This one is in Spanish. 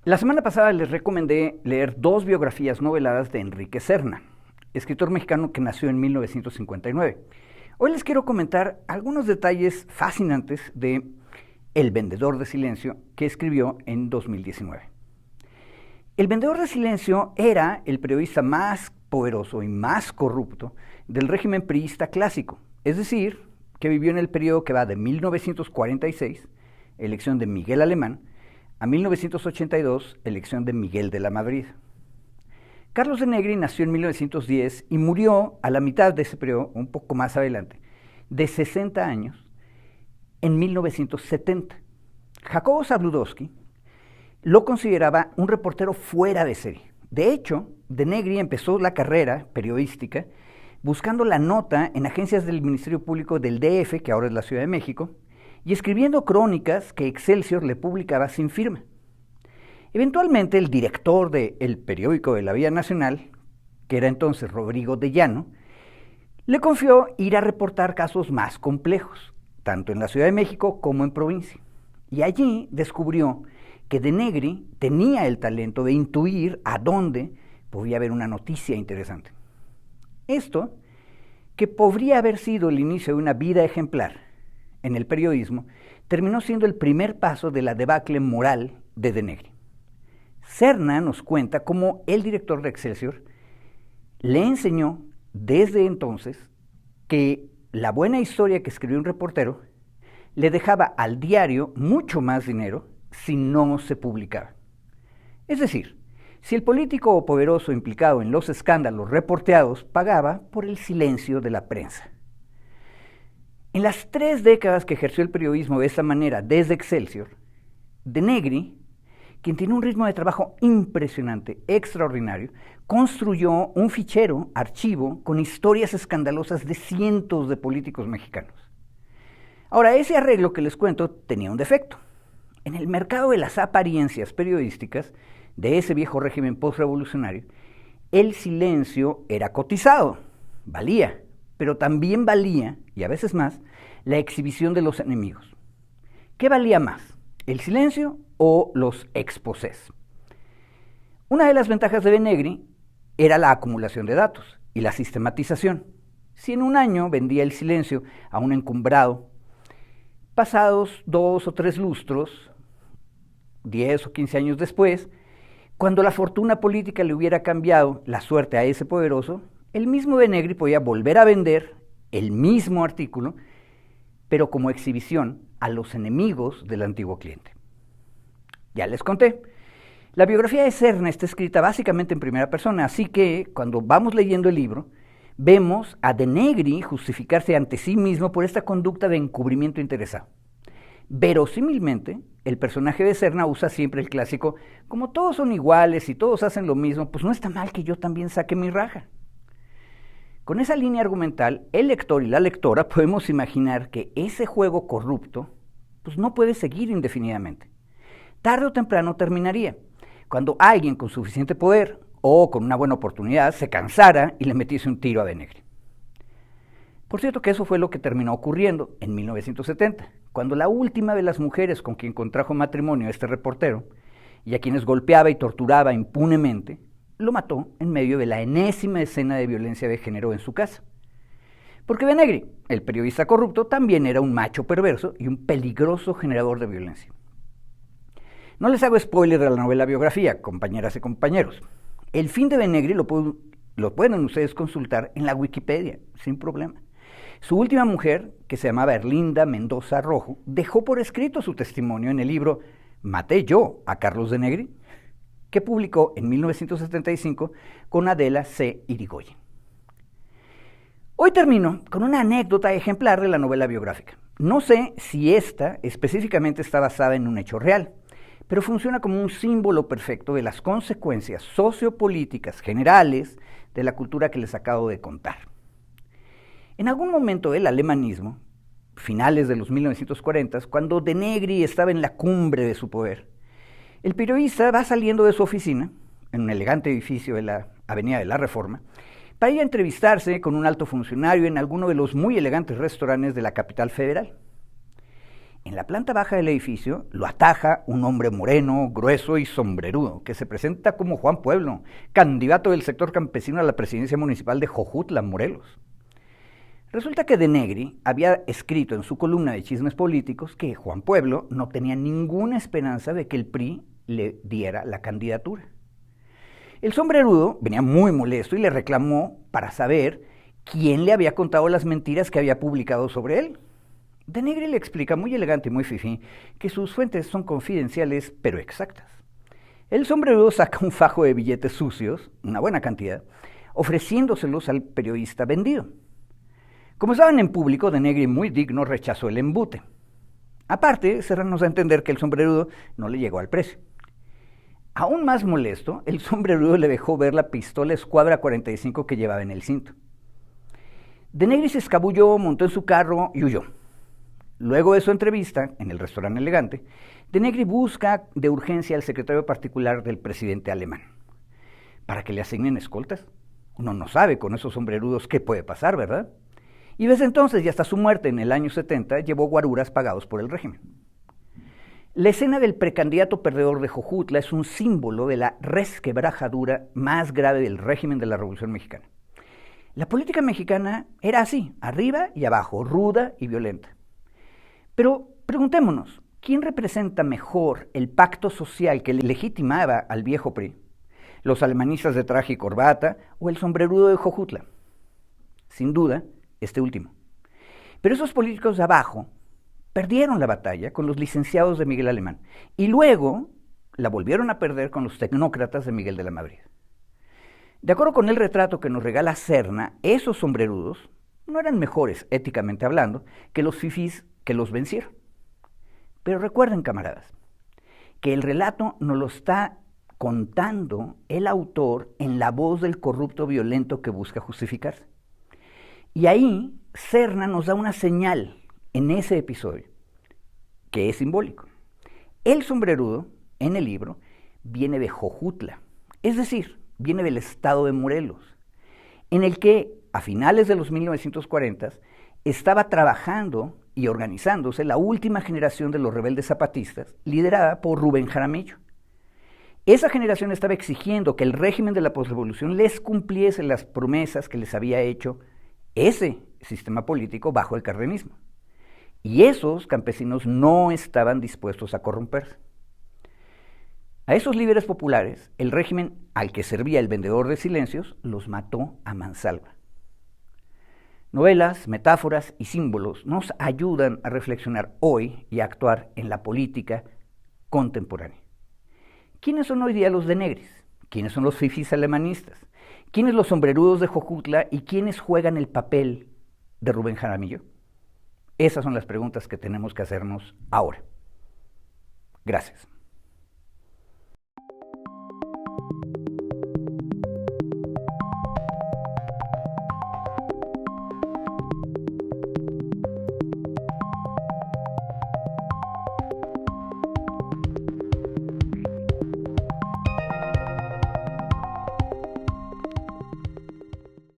La semana pasada les recomendé leer dos biografías noveladas de Enrique Serna, escritor mexicano que nació en 1959. Hoy les quiero comentar algunos detalles fascinantes de El vendedor de silencio, que escribió en 2019. El vendedor de silencio era el periodista más poderoso y más corrupto del régimen priista clásico, es decir, que vivió en el periodo que va de 1946, elección de Miguel Alemán, a 1982, elección de Miguel de la Madrid. Carlos de Negri nació en 1910 y murió a la mitad de ese periodo, un poco más adelante, de 60 años, en 1970. Jacobo Zabludowski lo consideraba un reportero fuera de serie. De hecho, de Negri empezó la carrera periodística buscando la nota en agencias del Ministerio Público del DF, que ahora es la Ciudad de México, y escribiendo crónicas que Excelsior le publicaba sin firma. Eventualmente el director del periódico de la Vida Nacional, que era entonces Rodrigo de Llano, le confió ir a reportar casos más complejos, tanto en la Ciudad de México como en provincia. Y allí descubrió que de Negri tenía el talento de intuir a dónde podía haber una noticia interesante. Esto, que podría haber sido el inicio de una vida ejemplar en el periodismo, terminó siendo el primer paso de la debacle moral de Negri. Serna nos cuenta cómo el director de Excelsior le enseñó desde entonces que la buena historia que escribió un reportero le dejaba al diario mucho más dinero si no se publicaba. Es decir, si el político o poderoso implicado en los escándalos reporteados pagaba por el silencio de la prensa. En las 3 décadas que ejerció el periodismo de esta manera desde Excelsior, de Negri, quien tiene un ritmo de trabajo impresionante, extraordinario, construyó un fichero, archivo, con historias escandalosas de cientos de políticos mexicanos. Ahora, ese arreglo que les cuento tenía un defecto. En el mercado de las apariencias periodísticas de ese viejo régimen postrevolucionario, el silencio era cotizado, valía, pero también valía, y a veces más, la exhibición de los enemigos. ¿Qué valía más, el silencio o los exposés? Una de las ventajas de Negri era la acumulación de datos y la sistematización. Si en un año vendía el silencio a un encumbrado, pasados 2 o 3 lustros, 10 o 15 años después, cuando la fortuna política le hubiera cambiado la suerte a ese poderoso, el mismo de Negri podía volver a vender el mismo artículo, pero como exhibición a los enemigos del antiguo cliente. Ya les conté, la biografía de Serna está escrita básicamente en primera persona, así que cuando vamos leyendo el libro, vemos a de Negri justificarse ante sí mismo por esta conducta de encubrimiento interesado. Verosímilmente, el personaje de Serna usa siempre el clásico, como todos son iguales y todos hacen lo mismo, pues no está mal que yo también saque mi raja. Con esa línea argumental, el lector y la lectora podemos imaginar que ese juego corrupto pues no puede seguir indefinidamente. Tarde o temprano terminaría, cuando alguien con suficiente poder o con una buena oportunidad se cansara y le metiese un tiro a de Negri. Por cierto que eso fue lo que terminó ocurriendo en 1970, cuando la última de las mujeres con quien contrajo matrimonio este reportero, y a quienes golpeaba y torturaba impunemente, lo mató en medio de la enésima escena de violencia de género en su casa. Porque de Negri, el periodista corrupto, también era un macho perverso y un peligroso generador de violencia. No les hago spoiler de la novela biografía, compañeras y compañeros. El fin de Negri lo pueden ustedes consultar en la Wikipedia, sin problema. Su última mujer, que se llamaba Erlinda Mendoza Rojo, dejó por escrito su testimonio en el libro «Maté yo a Carlos de Negri», que publicó en 1975 con Adela C. Irigoyen. Hoy termino con una anécdota ejemplar de la novela biográfica. No sé si esta específicamente está basada en un hecho real, pero funciona como un símbolo perfecto de las consecuencias sociopolíticas generales de la cultura que les acabo de contar. En algún momento del alemanismo, finales de los 1940, cuando de Negri estaba en la cumbre de su poder, el periodista va saliendo de su oficina, en un elegante edificio de la Avenida de la Reforma, para ir a entrevistarse con un alto funcionario en alguno de los muy elegantes restaurantes de la capital federal. En la planta baja del edificio lo ataja un hombre moreno, grueso y sombrerudo, que se presenta como Juan Pueblo, candidato del sector campesino a la presidencia municipal de Jojutla, Morelos. Resulta que De Negri había escrito en su columna de chismes políticos que Juan Pueblo no tenía ninguna esperanza de que el PRI le diera la candidatura. El sombrerudo venía muy molesto y le reclamó para saber quién le había contado las mentiras que había publicado sobre él. De Negri le explica, muy elegante y muy fifí, que sus fuentes son confidenciales pero exactas. El sombrerudo saca un fajo de billetes sucios, una buena cantidad, ofreciéndoselos al periodista vendido. Como estaban en público, De Negri, muy digno, rechazó el embute. Aparte, Serrano nos da a entender que el sombrerudo no le llegó al precio. Aún más molesto, el sombrerudo le dejó ver la pistola Escuadra 45 que llevaba en el cinto. De Negri se escabulló, montó en su carro y huyó. Luego de su entrevista, en el restaurante elegante, De Negri busca de urgencia al secretario particular del presidente alemán. ¿Para que le asignen escoltas? Uno no sabe con esos sombrerudos qué puede pasar, ¿verdad? Y desde entonces y hasta su muerte en el año 70 llevó guaruras pagados por el régimen. La escena del precandidato perdedor de Jojutla es un símbolo de la resquebrajadura más grave del régimen de la Revolución Mexicana. La política mexicana era así, arriba y abajo, ruda y violenta. Pero preguntémonos, ¿quién representa mejor el pacto social que legitimaba al viejo PRI? ¿Los alemanistas de traje y corbata o el sombrerudo de Jojutla? Sin duda, este último. Pero esos políticos de abajo perdieron la batalla con los licenciados de Miguel Alemán y luego la volvieron a perder con los tecnócratas de Miguel de la Madrid. De acuerdo con el retrato que nos regala Serna, esos sombrerudos no eran mejores, éticamente hablando, que los fifís que los vencieron. Pero recuerden, camaradas, que el relato nos lo está contando el autor en la voz del corrupto violento que busca justificarse. Y ahí Serna nos da una señal en ese episodio que es simbólico. El sombrerudo, en el libro, viene de Jojutla, es decir, viene del estado de Morelos, en el que a finales de los 1940 estaba trabajando y organizándose la última generación de los rebeldes zapatistas, liderada por Rubén Jaramillo. Esa generación estaba exigiendo que el régimen de la posrevolución les cumpliese las promesas que les había hecho ese sistema político bajo el cardenismo. Y esos campesinos no estaban dispuestos a corromperse. A esos líderes populares, el régimen al que servía el vendedor de silencios los mató a mansalva. Novelas, metáforas y símbolos nos ayudan a reflexionar hoy y a actuar en la política contemporánea. ¿Quiénes son hoy día los de Negris? ¿Quiénes son los fifís alemanistas? ¿Quiénes los sombrerudos de Jojutla y quiénes juegan el papel de Rubén Jaramillo? Esas son las preguntas que tenemos que hacernos ahora. Gracias.